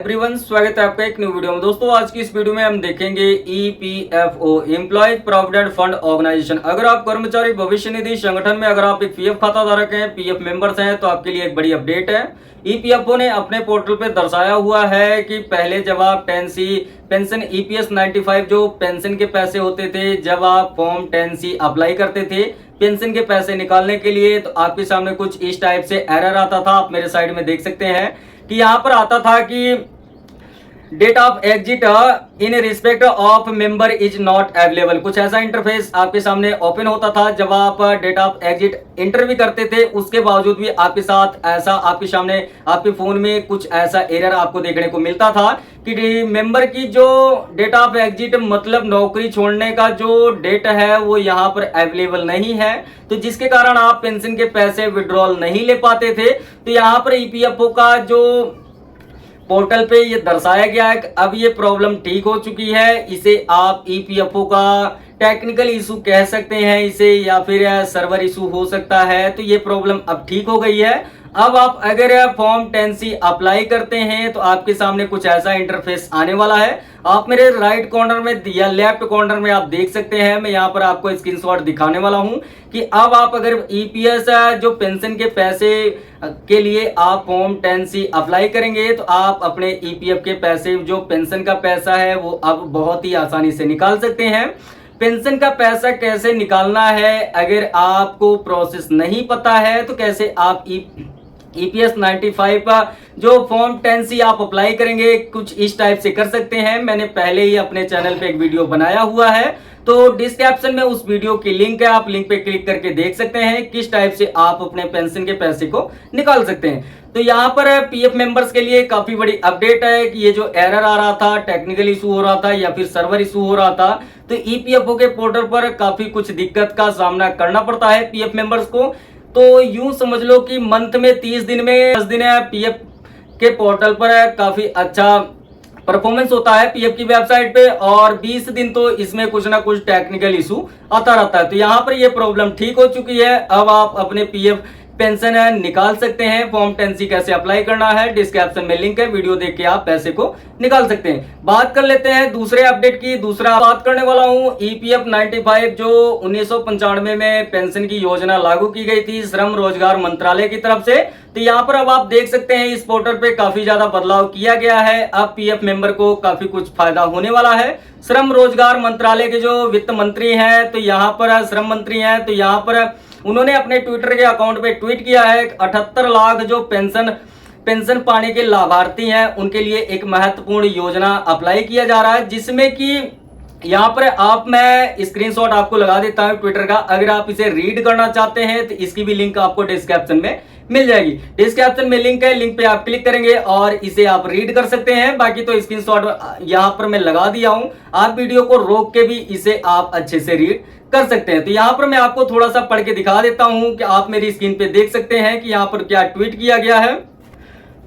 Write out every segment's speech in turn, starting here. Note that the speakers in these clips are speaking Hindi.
एवरीवन, स्वागत है आपका एक न्यू वीडियो में। दोस्तों, आज की इस वीडियो में हम देखेंगे EPFO employees provident fund organisation. अगर आप कर्मचारी भविष्य निधि संगठन में अगर आप एक पीएफ खाता धारक हैं, पीएफ मेंबर्स हैं, तो आपके लिए एक बड़ी अपडेट है। ईपीएफओ ने अपने पोर्टल पे दर्शाया हुआ है कि पहले जब आप 10C पेंशन ईपीएस 95 जो पेंशन के पैसे होते थे, जब आप फॉर्म 10C अप्लाई करते थे पेंशन के पैसे निकालने के लिए, तो आपके सामने कुछ इस टाइप से एरर आता था। आप मेरे साइड में देख सकते हैं कि यहाँ पर आता था कि date of exit in respect of member is not available. कुछ ऐसा इंटरफेस आपके सामने ओपन होता था। जब आप डेट ऑफ एग्जिट इंटर भी करते थे, उसके बावजूद भी आपके साथ ऐसा आपके सामने आपके फोन में कुछ ऐसा एरर आपको देखने को मिलता था कि मेंबर की जो डेट ऑफ एग्जिट मतलब नौकरी छोड़ने का जो डेट है वो यहाँ पर अवेलेबल नहीं है, तो जिसके कारण आप पेंशन के पैसे विड्रॉल नहीं ले पाते थे। तो यहाँ पर ईपीएफओ का जो पोर्टल पे ये दर्शाया गया है कि अब ये प्रॉब्लम ठीक हो चुकी है। इसे आप ईपीएफओ का टेक्निकल इशू कह सकते हैं इसे, या फिर सर्वर इशू हो सकता है। तो ये प्रॉब्लम अब ठीक हो गई है। अब आप अगर फॉर्म 10C अप्लाई करते हैं तो आपके सामने कुछ ऐसा इंटरफेस आने वाला है। आप मेरे राइट कॉर्नर में या लेफ्ट कॉर्नर में आप देख सकते हैं, मैं यहाँ पर आपको स्क्रीनशॉट दिखाने वाला हूं कि अब आप अगर ईपीएस जो पेंशन के पैसे के लिए आप फॉर्म 10C अप्लाई करेंगे तो आप अपने ईपीएफ के पैसे जो पेंशन का पैसा है वो अब बहुत ही आसानी से निकाल सकते हैं। पेंशन का पैसा कैसे निकालना है अगर आपको प्रोसेस नहीं पता है तो कैसे आप ईपीएस 95 जो फॉर्म 10C आप अप्लाई करेंगे, कुछ इस टाइप से कर सकते हैं। मैंने पहले ही अपने चैनल पे एक वीडियो बनाया हुआ है, तो डिस्क्रिप्शन में उस वीडियो की लिंक है, आप लिंक पे क्लिक करके देख सकते हैं किस टाइप से आप अपने पेंशन के पैसे को निकाल सकते हैं। तो यहाँ पर पीएफ मेंबर्स के लिए काफी बड़ी अपडेट है कि ये जो एरर आ रहा था, टेक्निकल इशू हो रहा था या फिर सर्वर इशू हो रहा था, तो ईपीएफओ के पोर्टल पर काफी कुछ दिक्कत का सामना करना पड़ता है पीएफ मेंबर्स को। तो यूं समझ लो कि मंथ में 30 दिन में 10 दिन पीएफ के पोर्टल पर काफी अच्छा परफॉर्मेंस होता है पीएफ की वेबसाइट पे, और 20 दिन तो इसमें कुछ ना कुछ टेक्निकल इशू आता रहता है। तो यहाँ पर ये प्रॉब्लम ठीक हो चुकी है। अब आप अपने पीएफ पेंशन निकाल सकते हैं। फॉर्म 10C कैसे अप्लाई करना है डिस्क्रिप्शन में लिंक है, वीडियो देख के आप पैसे को निकाल सकते हैं। बात कर लेते हैं दूसरे अपडेट की। दूसरा बात करने वाला हूं ईपीएफ 95 जो 1995 में पेंशन की योजना लागू की गई थी श्रम रोजगार मंत्रालय की तरफ से। तो यहाँ पर अब आप देख सकते हैं इस पोर्टल पे काफी ज्यादा बदलाव किया गया है। अब पीएफ मेंबर को काफी कुछ फायदा होने वाला है। श्रम रोजगार मंत्रालय के जो वित्त मंत्री हैं, तो यहाँ पर श्रम मंत्री हैं, तो यहाँ पर उन्होंने अपने ट्विटर के अकाउंट पे ट्वीट किया है 78 लाख जो पेंशन पाने के लाभार्थी हैं उनके लिए एक महत्वपूर्ण योजना अप्लाई किया जा रहा है, जिसमें कि यहाँ पर मैं स्क्रीनशॉट आपको लगा देता हूँ ट्विटर का। अगर आप इसे रीड करना चाहते हैं तो इसकी भी लिंक आपको डिस्क्रिप्शन में मिल जाएगी। डिस्क्रिप्शन में लिंक है, लिंक पे आप क्लिक करेंगे और इसे आप रीड कर सकते हैं। बाकी तो स्क्रीनशॉट यहाँ पर मैं लगा दिया हूँ, आप वीडियो को रोक के भी इसे आप अच्छे से रीड कर सकते हैं। तो यहाँ पर मैं आपको थोड़ा सा पढ़ के दिखा देता हूँ कि आप मेरी स्क्रीन पे देख सकते हैं कि यहाँ पर क्या ट्वीट किया गया है।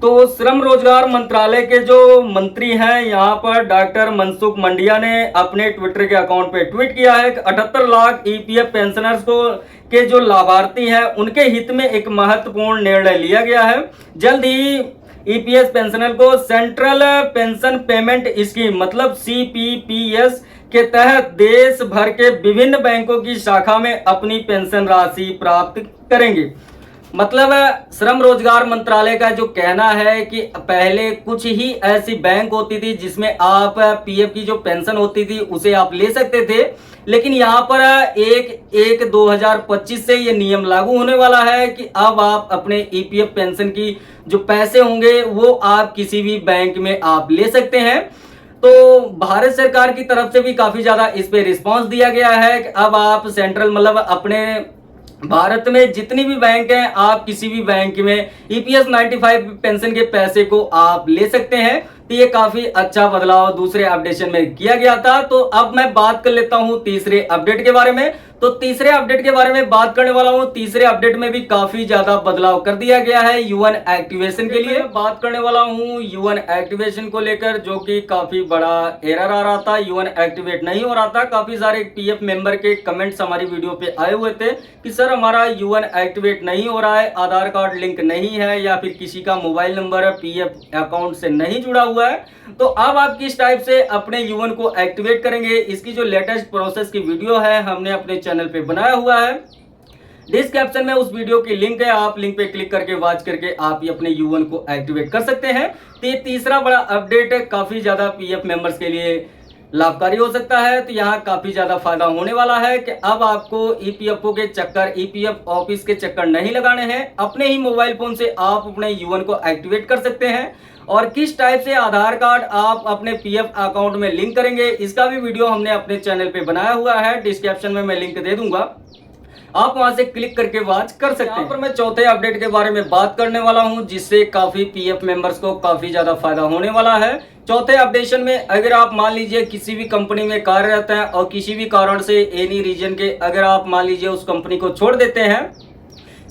तो श्रम रोजगार मंत्रालय के जो मंत्री हैं यहाँ पर डॉक्टर मनसुख मंडिया ने अपने ट्विटर के अकाउंट पे ट्वीट किया है कि 78 लाख ईपीएफ पेंशनर्स को के जो लाभार्थी हैं उनके हित में एक महत्वपूर्ण निर्णय लिया गया है। जल्द ही ईपीएस पेंशनर को सेंट्रल पेंशन पेमेंट स्कीम मतलब सीपीपीएस के तहत देश भर के विभिन्न बैंकों की शाखा में अपनी पेंशन राशि प्राप्त करेंगे। मतलब श्रम रोजगार मंत्रालय का जो कहना है कि पहले कुछ ही ऐसी बैंक होती थी जिसमें आप पीएफ की जो पेंशन होती थी उसे आप ले सकते थे, लेकिन यहाँ पर 1/1/2025 से ये नियम लागू होने वाला है कि अब आप अपने ईपीएफ पेंशन की जो पैसे होंगे वो आप किसी भी बैंक में आप ले सकते हैं। तो भारत सरकार की तरफ से भी काफी ज्यादा इस पे रिस्पांस दिया गया है कि अब आप सेंट्रल मतलब अपने भारत में जितनी भी बैंक हैं आप किसी भी बैंक में ईपीएस 95 पेंशन के पैसे को आप ले सकते हैं। तो ये काफी अच्छा बदलाव दूसरे अपडेशन में किया गया था। तो अब मैं बात कर लेता हूं तीसरे अपडेट के बारे में। तो तीसरे अपडेट के बारे में बात करने वाला हूं। तीसरे अपडेट में भी काफी ज्यादा बदलाव कर दिया गया है U1 एक्टिवेशन के लिए। बात करने वाला हूं U1 एक्टिवेशन को लेकर, जो कि काफी बड़ा एरर आ रहा था, U1 एक्टिवेट नहीं हो रहा था। काफी सारे पीएफ मेंबर के कमेंट्स हमारी वीडियो पे आए हुए थे कि सर हमारा U1 एक्टिवेट नहीं हो रहा है, आधार कार्ड लिंक नहीं है या फिर किसी का मोबाइल नंबर पीएफ अकाउंट से नहीं जुड़ा हुआ है। तो अब आप किस टाइप से अपने U1 को एक्टिवेट करेंगे, इसकी जो लेटेस्ट प्रोसेस की वीडियो है हमने अपने चैनल पे बनाया हुआ है। डिस्क्रिप्शन में उस वीडियो की लिंक है, आप लिंक पे क्लिक करके वॉच करके आप ही अपने U1 को एक्टिवेट कर सकते हैं। तो ये तीसरा बड़ा अपडेट है, काफी ज्यादा पीएफ मेंबर्स के लिए लाभकारी हो सकता है। तो यहाँ काफी ज्यादा फायदा होने वाला है कि अब आपको ईपीएफओ के चक्कर, ईपीएफ ऑफिस के चक्कर नहीं लगाने हैं। अपने ही मोबाइल फोन से आप अपने U1 को एक्टिवेट कर सकते हैं। और किस टाइप से आधार कार्ड आप अपने पीएफ अकाउंट में लिंक करेंगे, इसका भी वीडियो हमने अपने चैनल पे बनाया हुआ है। डिस्क्रिप्शन में मैं लिंक दे दूंगा, आप वहां से क्लिक करके वॉच कर सकते हैं। यहाँ पर मैं चौथे अपडेट के बारे में बात करने वाला हूं, जिससे काफी पीएफ मेंबर्स को काफी ज्यादा फायदा होने वाला है। चौथे अपडेशन में अगर आप मान लीजिए किसी भी कंपनी में कार्यरत हैं और किसी भी कारण से एनी रीजन के अगर आप मान लीजिए उस कंपनी को छोड़ देते हैं,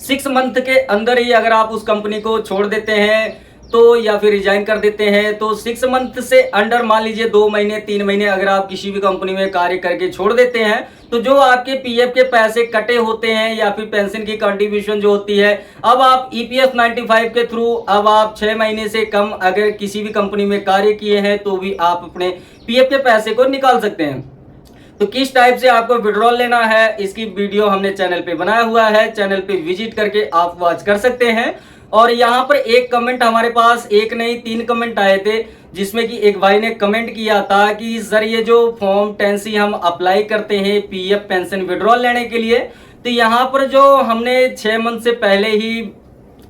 6 मंथ के अंदर ही अगर आप उस कंपनी को छोड़ देते हैं तो या फिर रिजाइन कर देते हैं, तो 6 मंथ से अंडर मान लीजिए 2 महीने 3 महीने अगर आप किसी भी कंपनी में कार्य करके छोड़ देते हैं, तो जो आपके पीएफ के पैसे कटे होते हैं या फिर पेंशन की कंट्रीब्यूशन जो होती है, अब आप ईपीएफ 95 के थ्रू अब आप 6 महीने से कम अगर किसी भी कंपनी में कार्य किए हैं तो भी आप अपने पीएफ के पैसे को निकाल सकते हैं। तो किस टाइप से आपको विड्रॉल लेना है, इसकी वीडियो हमने चैनल पे बनाया हुआ है, चैनल पे विजिट करके आप वॉच कर सकते हैं। और यहाँ पर एक कमेंट हमारे पास एक नहीं 3 कमेंट आए थे, जिसमें कि एक भाई ने कमेंट किया था कि सर ये जो फॉर्म 10C हम अप्लाई करते हैं पीएफ पेंशन विड्रॉल लेने के लिए, तो यहाँ पर जो हमने 6 मंथ से पहले ही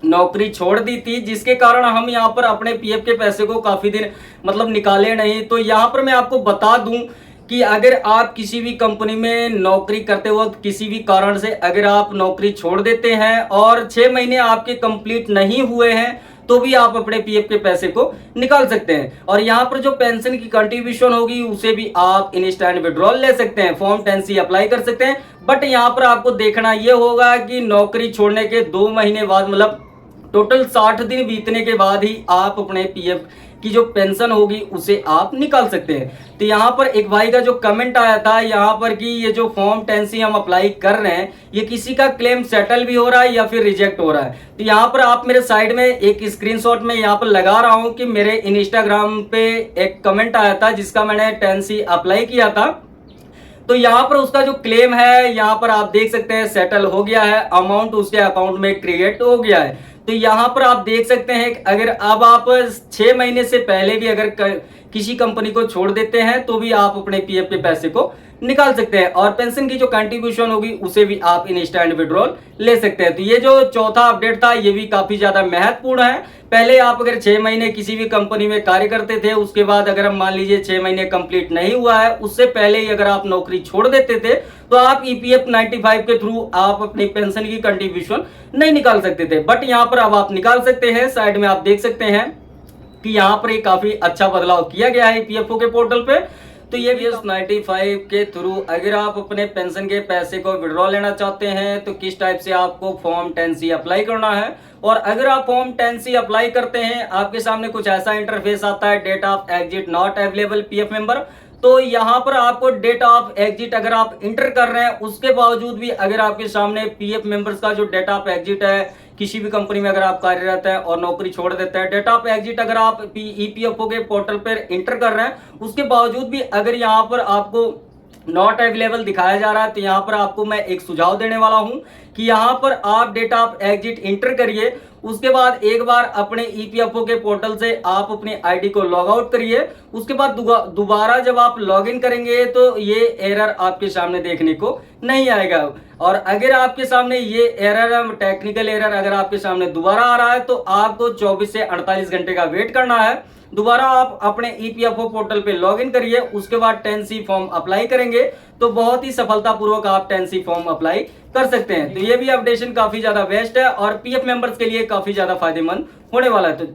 नौकरी छोड़ दी थी, जिसके कारण हम यहाँ पर अपने पीएफ के पैसे को काफी दिन मतलब निकाले नहीं। तो यहाँ पर मैं आपको बता दूं कि अगर आप किसी भी कंपनी में नौकरी करते वक्त किसी भी कारण से अगर आप नौकरी छोड़ देते हैं और 6 महीने आपके कंप्लीट नहीं हुए हैं, तो भी आप अपने पीएफ के पैसे को निकाल सकते हैं। और यहाँ पर जो पेंशन की कंट्रीब्यूशन होगी उसे भी आप इंस्टेंट विड्रॉल ले सकते हैं, फॉर्म 10C अप्लाई कर सकते हैं। बट यहाँ पर आपको देखना यह होगा कि नौकरी छोड़ने के 2 महीने बाद मतलब टोटल 60 दिन बीतने के बाद ही आप अपने पीएफ की जो पेंशन होगी उसे आप निकाल सकते हैं। तो यहाँ पर एक भाई का जो कमेंट आया था यहाँ पर कि ये जो फॉर्म 10C हम अप्लाई कर रहे हैं, ये किसी का क्लेम सेटल भी हो रहा है या फिर रिजेक्ट हो रहा है। तो यहाँ पर आप मेरे साइड में एक स्क्रीनशॉट में यहाँ पर लगा रहा हूँ कि मेरे इंस्टाग्राम पे एक कमेंट आया था जिसका मैंने 10C अप्लाई किया था। तो यहाँ पर उसका जो क्लेम है यहाँ पर आप देख सकते हैं सेटल हो गया है, अमाउंट उसके अकाउंट में क्रिएट हो गया है। तो यहाँ पर आप देख सकते हैं कि अगर अब आप 6 महीने से पहले भी अगर किसी कंपनी को छोड़ देते हैं तो भी आप अपने पीएफ के पैसे को निकाल सकते हैं और पेंशन की जो कंट्रीब्यूशन होगी उसे भी आप इंस्टेंट विड्रॉल ले सकते हैं। तो ये जो चौथा अपडेट था ये भी काफी ज्यादा महत्वपूर्ण है। पहले आप अगर 6 महीने किसी भी कंपनी में कार्य करते थे, उसके बाद अगर हम मान लीजिए 6 महीने कंप्लीट नहीं हुआ है, उससे पहले ही अगर आप नौकरी छोड़ देते थे तो आप ईपीएफ 95 के थ्रू आप अपनी पेंशन की कंट्रीब्यूशन नहीं निकाल सकते थे। बट यहाँ पर अब आप निकाल सकते हैं। साइड में आप देख सकते हैं कि यहाँ पर एक काफी अच्छा बदलाव किया गया है ईपीएफओ के पोर्टल पे। तो ये भी 95 के थ्रू अगर आप अपने पेंशन के पैसे को विड्रॉ लेना चाहते हैं तो किस टाइप से आपको फॉर्म 10C अप्लाई करना है। और अगर आप फॉर्म 10C अप्लाई करते हैं आपके सामने कुछ ऐसा इंटरफेस आता है, date of exit not available PF member. तो यहाँ पर आपको डेट ऑफ एग्जिट अगर आप इंटर कर रहे हैं उसके बावजूद भी अगर आपके सामने पीएफ मेंबर्स का जो डेट ऑफ एग्जिट है, किसी भी कंपनी में अगर आप कार्यरत हैं और नौकरी छोड़ देते हैं, डेट ऑफ एग्जिट अगर आप ईपीएफओ के पोर्टल पर इंटर कर रहे हैं उसके बावजूद भी अगर यहाँ पर आपको नॉट अवेलेबल दिखाया जा रहा है, तो यहाँ पर आपको मैं एक सुझाव देने वाला हूं कि यहाँ पर आप डेट ऑफ एग्जिट इंटर करिए, उसके बाद एक बार अपने ईपीएफओ के पोर्टल से आप अपनी आईडी को लॉग आउट करिए। उसके बाद दोबारा जब आप लॉगिन करेंगे तो ये एरर आपके सामने देखने को नहीं आएगा। और अगर आपके सामने ये एरर, टेक्निकल एरर अगर आपके सामने दोबारा आ रहा है तो आपको 24 से 48 घंटे का वेट करना है। दोबारा आप अपने ईपीएफओ पोर्टल पे लॉगिन करिए, उसके बाद 10C फॉर्म अप्लाई करेंगे तो बहुत ही सफलतापूर्वक आप 10C फॉर्म अप्लाई कर सकते हैं। तो ये भी अपडेशन काफी ज्यादा बेस्ट है और पीएफ मेंबर्स के लिए काफी ज्यादा फायदेमंद होने वाला है। तो